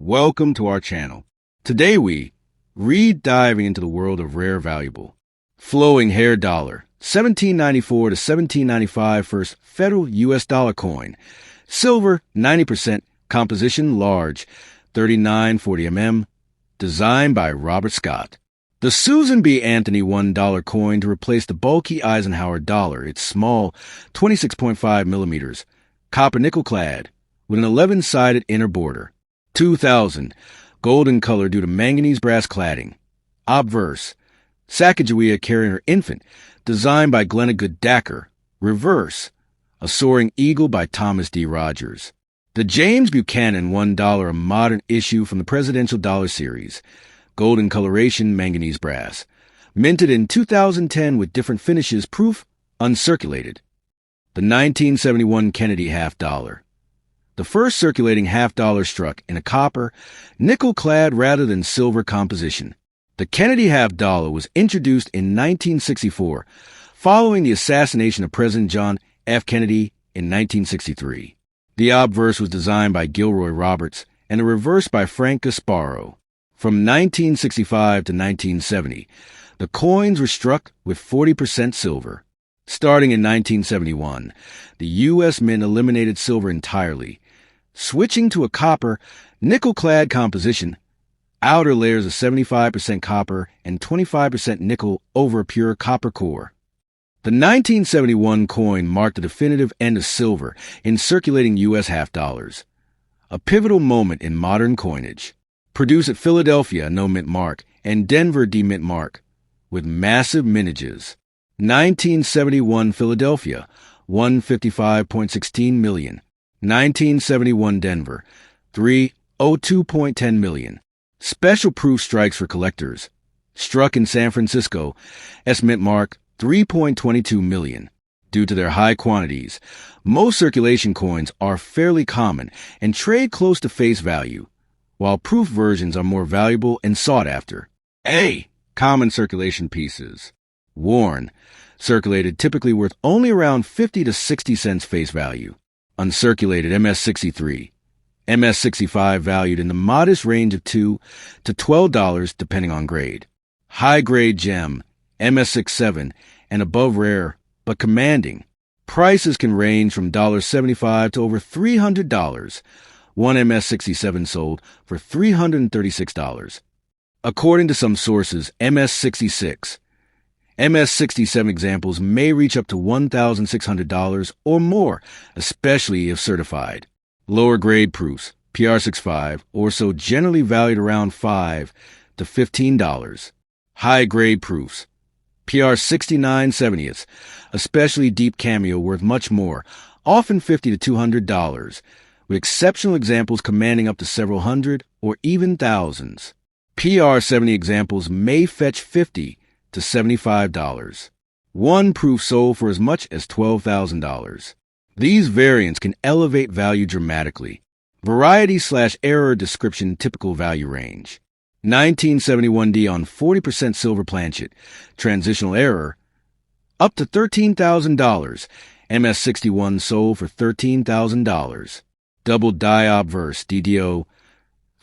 Welcome to our channel. Today we diving into the world of rare valuable. Flowing hair dollar, 1794 to 1795 first federal U.S. dollar coin. Silver, 90%, composition large, 3940 mm, designed by Robert Scott. The Susan B. Anthony $1 coin to replace the bulky Eisenhower dollar. It's small, 26.5 millimeters, copper nickel clad, with an 11-sided inner border. 2000, golden color due to manganese brass cladding. Obverse, Sacagawea carrying her infant, designed by Glennagood Dacker. Reverse, a soaring eagle by Thomas D. Rogers. The James Buchanan $1, a modern issue from the Presidential Dollar Series. Golden coloration, manganese brass. Minted in 2010 with different finishes, proof uncirculated. The 1971 Kennedy $half. The first circulating $half struck in a copper, nickel-clad rather than silver composition. The Kennedy $half was introduced in 1964, following the assassination of President John F. Kennedy in 1963. The obverse was designed by Gilroy Roberts and the reverse by Frank Gasparo. From 1965 to 1970, the coins were struck with 40% silver. Starting in 1971, the U.S. Mint eliminated silver entirely, switching to a copper, nickel-clad composition, outer layers of 75% copper and 25% nickel over a pure copper core. The 1971 coin marked the definitive end of silver in circulating U.S. $half, a pivotal moment in modern coinage. Produced at Philadelphia, no mint mark, and Denver, D-mint mark, with massive mintages. 1971 Philadelphia, 155.16 million. 1971 Denver, 302.10 million. Special proof strikes for collectors. Struck in San Francisco, S-mint mark, 3.22 million. Due to their high quantities, most circulation coins are fairly common and trade close to face value, while proof versions are more valuable and sought after. A. Common circulation pieces. Worn, circulated typically worth only around 50 to 60 cents face value. Uncirculated MS-63. MS-65 valued in the modest range of $2 to $12 depending on grade. High-grade gem, MS-67, and above rare, but commanding. Prices can range from $75 to over $300. One MS-67 sold for $336. According to some sources, MS-66. MS-67 examples may reach up to $1,600 or more, especially if certified. Lower grade proofs, PR65, or so generally valued around $5 to $15. High grade proofs, PR69/70ths, especially deep cameo worth much more, often $50 to $200, with exceptional examples commanding up to several hundred or even thousands. PR70 examples may fetch $50 to $75. One proof sold for as much as $12,000. These variants can elevate value dramatically. Variety/error description typical value range. 1971D on 40% silver planchet. Transitional error. Up to $13,000. MS-61 sold for $13,000. Double die obverse DDO.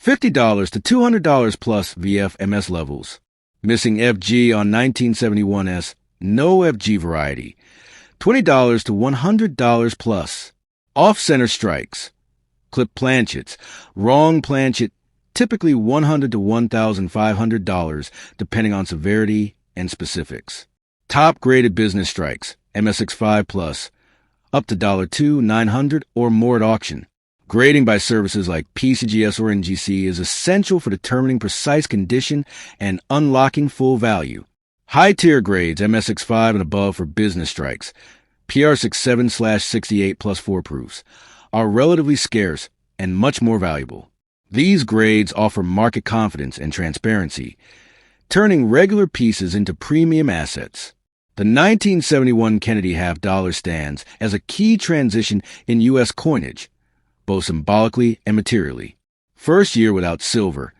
$50 to $200 plus VF/MS levels. Missing FG on 1971S, no FG variety. $20 to $100 plus. Off-center strikes. Clip planchets. Wrong planchet, typically $100 to $1,500, depending on severity and specifics. Top-graded business strikes. MS-65 plus. Up to $2, $900 or more at auction. Grading by services like PCGS or NGC is essential for determining precise condition and unlocking full value. High-tier grades, MS-65 and above for business strikes, PR67/68 plus 4 proofs, are relatively scarce and much more valuable. These grades offer market confidence and transparency, turning regular pieces into premium assets. The 1971 Kennedy $half stands as a key transition in U.S. coinage, both symbolically and materially. First year without silver.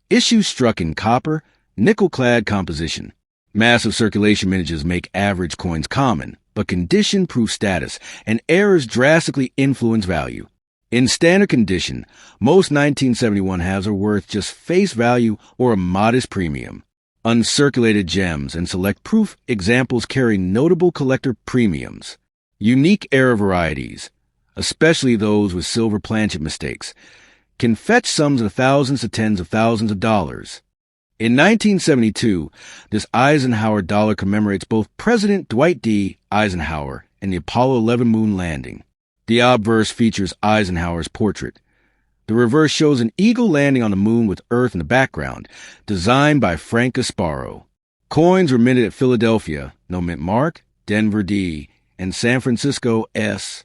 Issue struck in copper, nickel-clad composition. Massive circulation mintages make average coins common, but condition proof status and errors drastically influence value. In standard condition, most 1971 halves are worth just face value or a modest premium. Uncirculated gems and select proof examples carry notable collector premiums. Unique error varieties, especially those with silver planchet mistakes, can fetch sums of thousands to tens of thousands of dollars. In 1972, this Eisenhower dollar commemorates both President Dwight D. Eisenhower and the Apollo 11 moon landing. The obverse features Eisenhower's portrait. The reverse shows an eagle landing on the moon with Earth in the background, designed by Frank Gasparo. Coins were minted at Philadelphia, no mint mark, Denver D, and San Francisco S.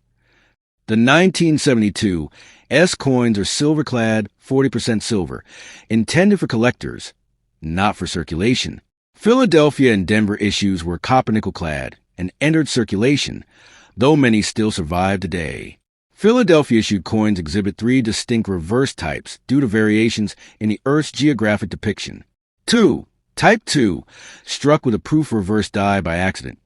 The 1972 S coins are silver-clad, 40% silver, intended for collectors, not for circulation. Philadelphia and Denver issues were copper-nickel-clad and entered circulation, though many still survive today. Philadelphia-issued coins exhibit three distinct reverse types due to variations in the Earth's geographic depiction. 2. Type 2, struck with a proof reverse die by accident,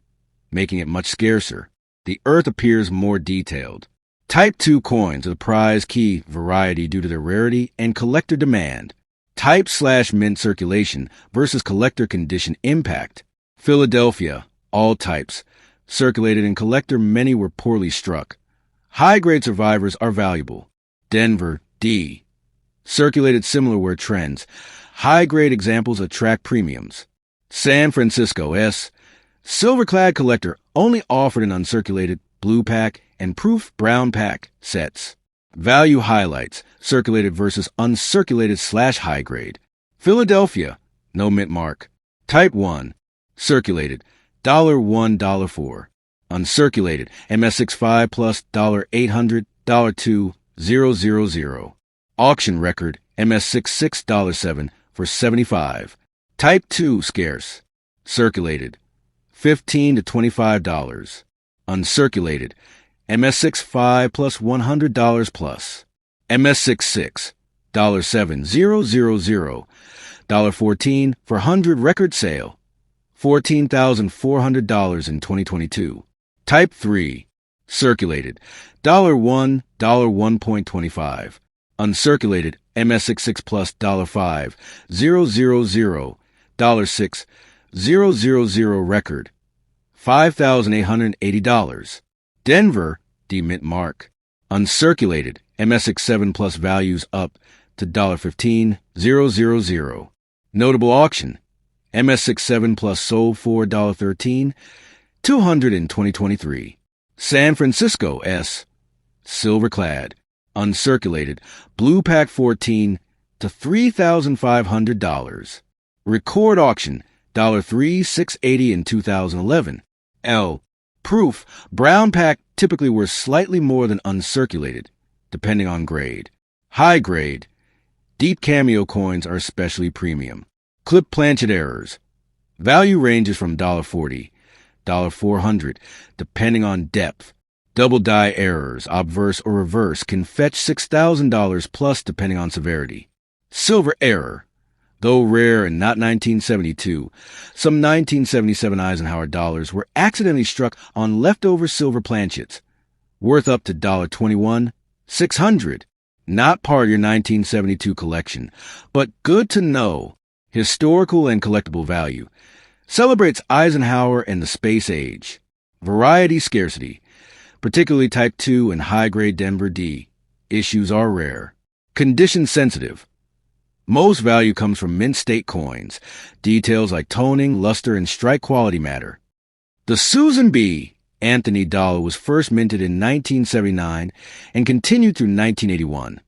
making it much scarcer. The Earth appears more detailed. Type 2 coins are the prize key variety due to their rarity and collector demand. Type/mint circulation versus collector condition impact. Philadelphia, all types. Circulated in collector, many were poorly struck. High-grade survivors are valuable. Denver, D. Circulated similar trends. High-grade examples attract premiums. San Francisco, S. Silver-clad collector only offered in uncirculated, blue pack, and proof brown pack sets. Value highlights, circulated versus uncirculated/high grade. Philadelphia, no mint mark. Type 1, circulated, $1, $4. Uncirculated, MS65 plus $800, $2, 000. Auction record, MS66 $7 for $75. Type 2 scarce. Circulated, $15 to $25. Uncirculated, MS65 plus $100 plus. MS66, $7, 000. $14 for 100 record sale. $14,400 in 2022. Type 3, circulated, $1, $1.25. Uncirculated, MS66 plus $5, 000, $6, 000 record, $5,880. Denver, D mint mark. Uncirculated, MS67 plus values up to $15, 000. Notable auction, MS67 plus sold for $13, 200 in 2023. San Francisco S. Silver-clad, uncirculated, blue pack 14 to $3,500. Record auction, $3,680 in 2011. L. Proof, brown pack typically worth slightly more than uncirculated, depending on grade. High grade, deep cameo coins are especially premium. Clip planchet errors. Value ranges from $40, $400, depending on depth. Double die errors, obverse or reverse, can fetch $6,000 plus depending on severity. Silver error. Though rare and not 1972, some 1977 Eisenhower dollars were accidentally struck on leftover silver planchets, worth up to $21, $600. Not part of your 1972 collection, but good to know. Historical and collectible value. Celebrates Eisenhower and the space age. Variety scarcity, particularly Type 2 and high-grade Denver D. Issues are rare. Condition sensitive. Most value comes from mint state coins. Details like toning, luster, and strike quality matter. The Susan B. Anthony dollar was first minted in 1979 and continued through 1981,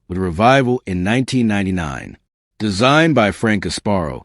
with a revival in 1999. Designed by Frank Gasparo,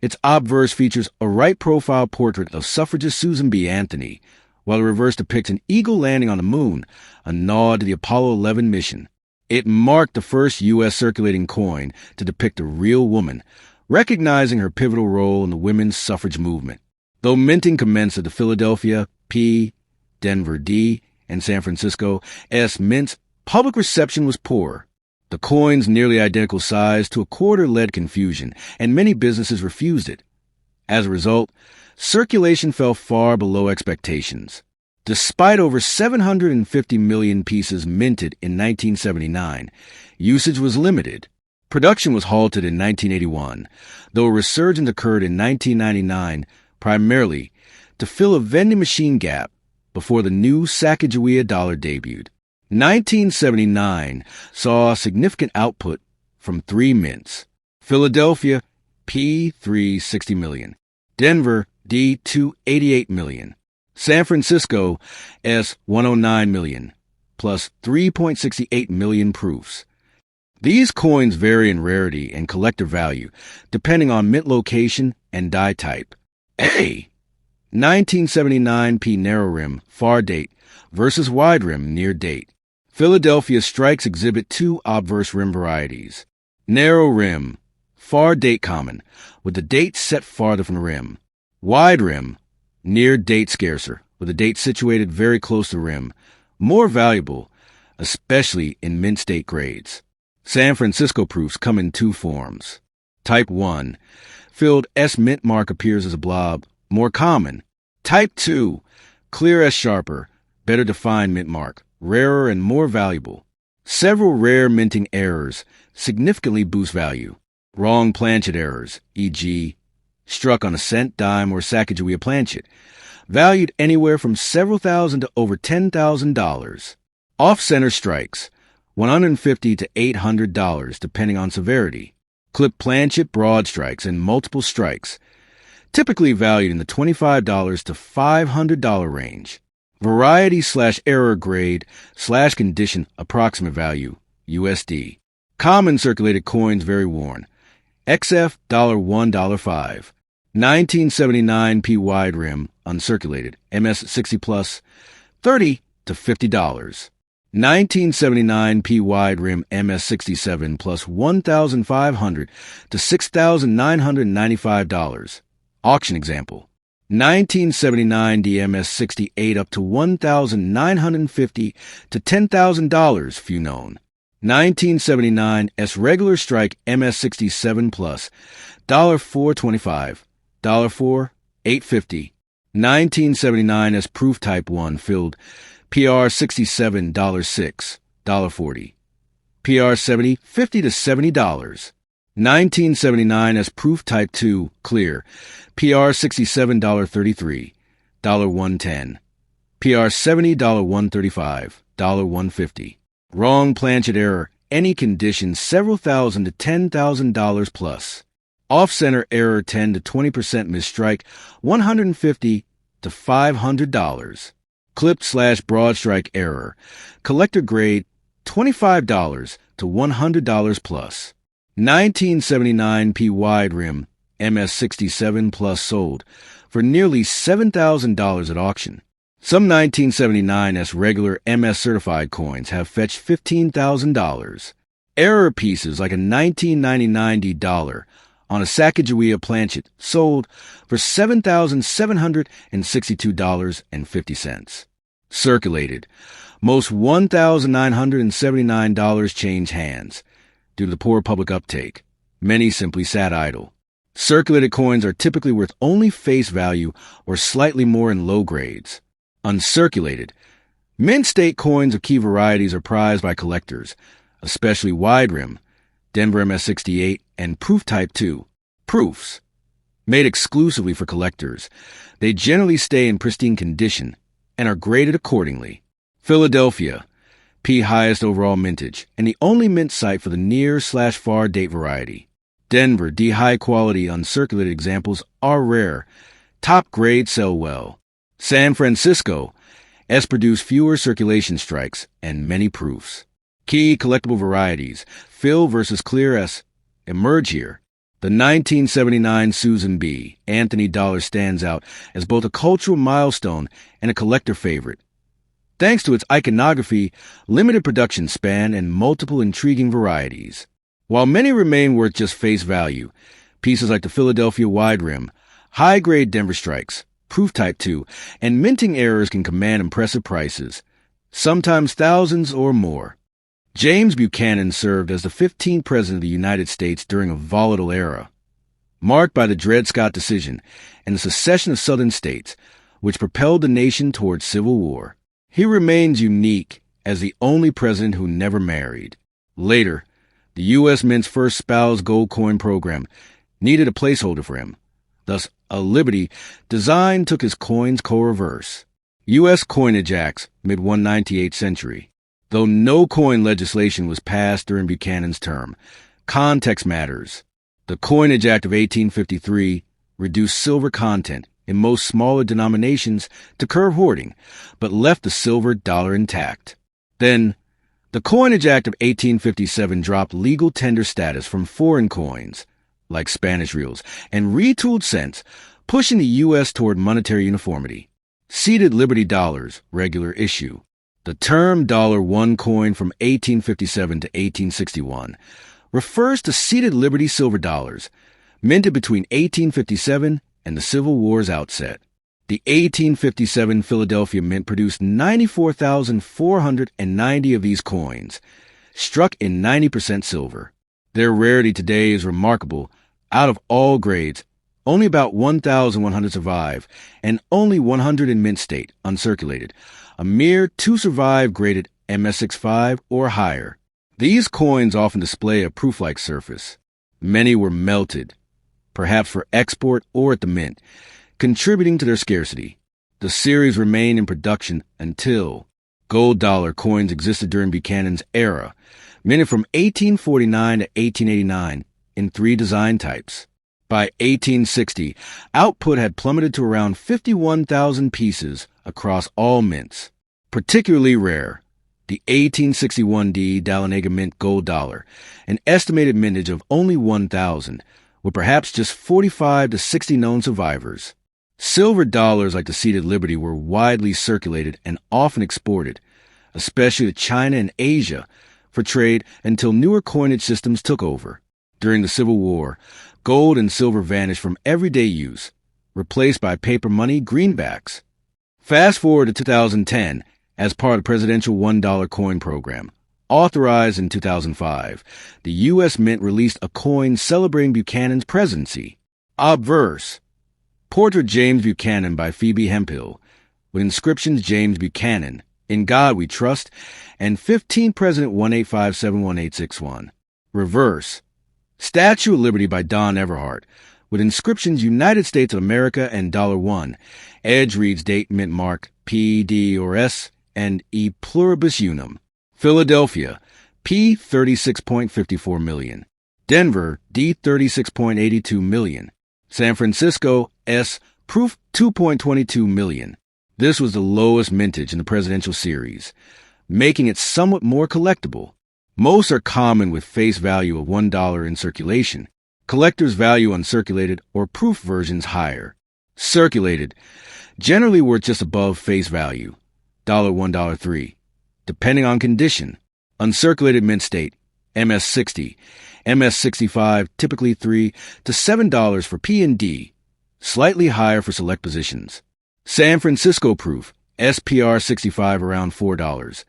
its obverse features a right-profile portrait of suffragist Susan B. Anthony, while the reverse depicts an eagle landing on the moon, a nod to the Apollo 11 mission. It marked the first U.S. circulating coin to depict a real woman, recognizing her pivotal role in the women's suffrage movement. Though minting commenced at the Philadelphia P, Denver D, and San Francisco S mints, public reception was poor. The coin's nearly identical size to a quarter led confusion, and many businesses refused it. As a result, circulation fell far below expectations. Despite over 750 million pieces minted in 1979, usage was limited. Production was halted in 1981, though a resurgence occurred in 1999 primarily to fill a vending machine gap before the new Sacagawea dollar debuted. 1979 saw a significant output from three mints: Philadelphia, P360 million, Denver, D288 million, San Francisco, S109 million, plus 3.68 million proofs. These coins vary in rarity and collector value depending on mint location and die type. A. 1979 P narrow rim, far date, versus wide rim, near date. Philadelphia strikes exhibit two obverse rim varieties. Narrow rim, far date common, with the date set farther from the rim. Wide rim, near date scarcer, with the date situated very close to the rim, more valuable, especially in mint state grades. San Francisco proofs come in two forms. Type 1, filled S mint mark appears as a blob, more common. Type 2, clear S sharper, better defined mint mark, rarer and more valuable. Several rare minting errors significantly boost value. Wrong planchet errors, e.g., struck on a cent, dime, or Sacagawea planchet, valued anywhere from several thousand to over $10,000. Off-center strikes, $150 to $800 depending on severity. Clip planchet broad strikes and multiple strikes, typically valued in the $25 to $500 range. Variety/error grade/condition approximate value, USD. Common circulated coins very worn. XF $1, $5. 1979 P wide rim, uncirculated, MS 60 plus, $30 to $50. 1979 P wide rim MS 67 plus $1,500 to $6,995. Auction example. 1979 DMS 68 up to $1,950 to $10,000, few known. 1979 S regular strike MS 67 plus, $4.25, $4, $8.50. 1979 S proof type 1 filled, PR 67, $6, $40. PR 70, $50 to $70. 1979 S proof type 2 clear, PR 67, $33, $110. PR 70, $135, $150. Wrong planchet error, any condition several thousand to $10,000 plus. Off-center error 10 to 20% misstrike, $150 to $500. Clip/broad strike error, collector grade, $25 to $100 plus. 1979 P wide rim, MS 67 plus sold for nearly $7,000 at auction. Some 1979 S regular MS certified coins have fetched $15,000. Error pieces like a 1999 D dollar on a Sacagawea planchet sold for $7,762.50. Circulated. Most $1,979 change hands due to the poor public uptake. Many simply sat idle. Circulated coins are typically worth only face value or slightly more in low grades. Uncirculated. Mint state coins of key varieties are prized by collectors, especially wide rim, Denver MS 68, and proof type 2. Proofs. Made exclusively for collectors, they generally stay in pristine condition and are graded accordingly. Philadelphia, P highest overall mintage, and the only mint site for the near/far date variety. Denver, D high quality uncirculated examples are rare. Top grade sell well. San Francisco, S produce fewer circulation strikes and many proofs. Key collectible varieties, fill versus clear S, emerge here. The 1979 Susan B. Anthony dollar stands out as both a cultural milestone and a collector favorite, thanks to its iconography, limited production span, and multiple intriguing varieties. While many remain worth just face value, pieces like the Philadelphia wide rim, high-grade Denver strikes, proof type 2, and minting errors can command impressive prices, sometimes thousands or more. James Buchanan served as the 15th President of the United States during a volatile era, marked by the Dred Scott decision and the secession of Southern states, which propelled the nation towards civil war. He remains unique as the only president who never married. Later, the U.S. Mint's first spouse gold coin program needed a placeholder for him. Thus, a Liberty design took his coin's co-reverse. U.S. Coinage Acts, mid-198th century. Though no coin legislation was passed during Buchanan's term, context matters. The Coinage Act of 1853 reduced silver content in most smaller denominations to curb hoarding, but left the silver dollar intact. Then, the Coinage Act of 1857 dropped legal tender status from foreign coins, like Spanish reals, and retooled cents, pushing the U.S. toward monetary uniformity. Seated Liberty dollars, regular issue. The term $1 coin from 1857 to 1861 refers to seated Liberty silver dollars, minted between 1857 and the Civil War's outset. The 1857 Philadelphia Mint produced 94,490 of these coins, struck in 90% silver. Their rarity today is remarkable. Out of all grades, only about 1,100 survive, and only 100 in mint state, uncirculated. A mere 2 survive graded MS65 or higher. These coins often display a proof-like surface. Many were melted, perhaps for export or at the mint, contributing to their scarcity. The series remained in production until gold dollar coins existed during Buchanan's era, minted from 1849 to 1889 in 3 design types. By 1860, output had plummeted to around 51,000 pieces across all mints. Particularly rare, the 1861D Dahlonega Mint Gold Dollar, an estimated mintage of only 1,000, with perhaps just 45 to 60 known survivors. Silver dollars like the seated Liberty were widely circulated and often exported, especially to China and Asia, for trade until newer coinage systems took over. During the Civil War, gold and silver vanished from everyday use, replaced by paper money greenbacks. Fast forward to 2010, as part of the presidential $1 coin program. Authorized in 2005, the U.S. Mint released a coin celebrating Buchanan's presidency. Obverse, Portrait James Buchanan by Phoebe Hemphill, with inscriptions James Buchanan, In God We Trust, and 15 President 185711861. Reverse, Statue of Liberty by Don Everhart, with inscriptions United States of America and $1. Edge reads date mint marked P, D, or S, and E pluribus unum. Philadelphia, P 36.54 million. Denver, D 36.82 million. San Francisco, S proof 2.22 million. This was the lowest mintage in the presidential series, making it somewhat more collectible. Most are common with face value of $1 in circulation. Collectors value uncirculated or proof versions higher. Circulated, generally worth just above face value, $1, $3, depending on condition. Uncirculated mint state, MS60, MS65, typically $3 to $7 for P and D, slightly higher for select positions. San Francisco proof, SPR 65 around $4.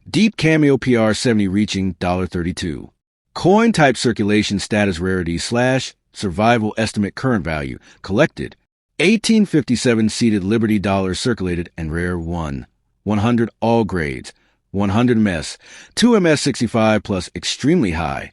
Deep Cameo PR 70 reaching $32. Coin type circulation status rarity / survival estimate current value collected. 1857 seated Liberty dollars circulated and rare 1. 100 all grades. 100 MS, 2 MS65 plus extremely high,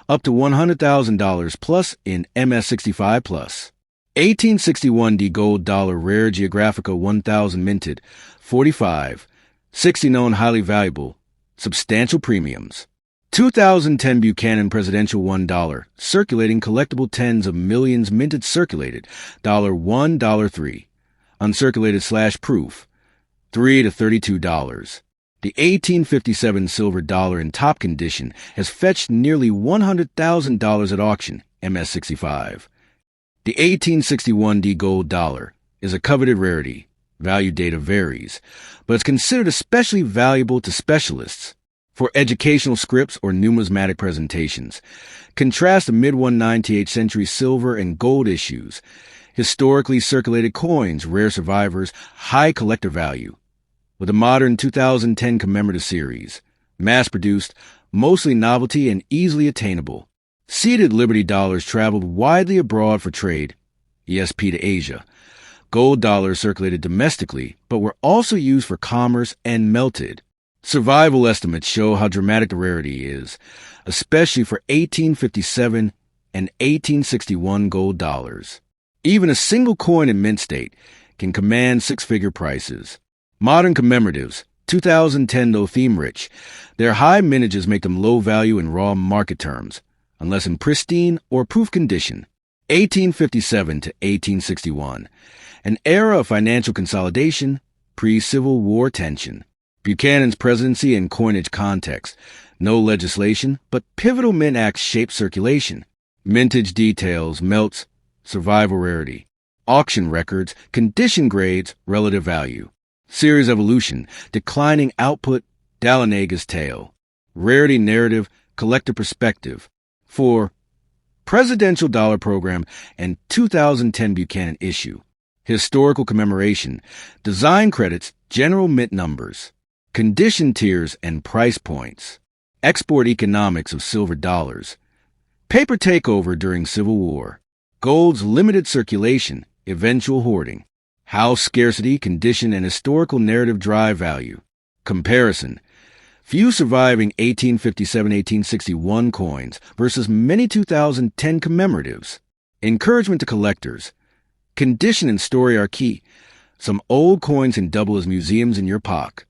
up to $100,000 plus in MS65 plus. 1861 D Gold Dollar Rare Geographica 1000 minted, 45, 60 known highly valuable, substantial premiums. 2010 Buchanan Presidential $1 circulating collectible tens of millions minted circulated, $1, $3, uncirculated / proof, $3 to $32. The 1857 silver dollar in top condition has fetched nearly $100,000 at auction, MS65. The 1861 D gold dollar is a coveted rarity. Value data varies, but it's considered especially valuable to specialists for educational scripts or numismatic presentations. Contrast the mid-198th century silver and gold issues, historically circulated coins, rare survivors, high collector value, with the modern 2010 commemorative series, mass-produced, mostly novelty and easily attainable. Seated Liberty dollars traveled widely abroad for trade, ESP to Asia, Gold dollars circulated domestically, but were also used for commerce and melted. Survival estimates show how dramatic the rarity is, especially for 1857 and 1861 gold dollars. Even a single coin in mint state can command six-figure prices. Modern commemoratives, 2010 though theme-rich, their high mintages make them low value in raw market terms, unless in pristine or proof condition. 1857 to 1861, an era of financial consolidation, pre-Civil War tension. Buchanan's presidency and coinage context. No legislation, but pivotal mint acts shape circulation. Mintage details, melts, survival rarity. Auction records, condition grades, relative value. Series evolution, declining output, Dallenaga's tale. Rarity narrative, collector perspective. 4. Presidential Dollar Program and 2010 Buchanan issue. Historical commemoration, design credits, general mint numbers. Condition tiers and price points. Export economics of silver dollars. Paper takeover during Civil War. Gold's limited circulation, eventual hoarding. How scarcity, condition, and historical narrative drive value. Comparison. Few surviving 1857-1861 coins versus many 2010 commemoratives. Encouragement to collectors. Condition and story are key. Some old coins can double as museums in your pocket.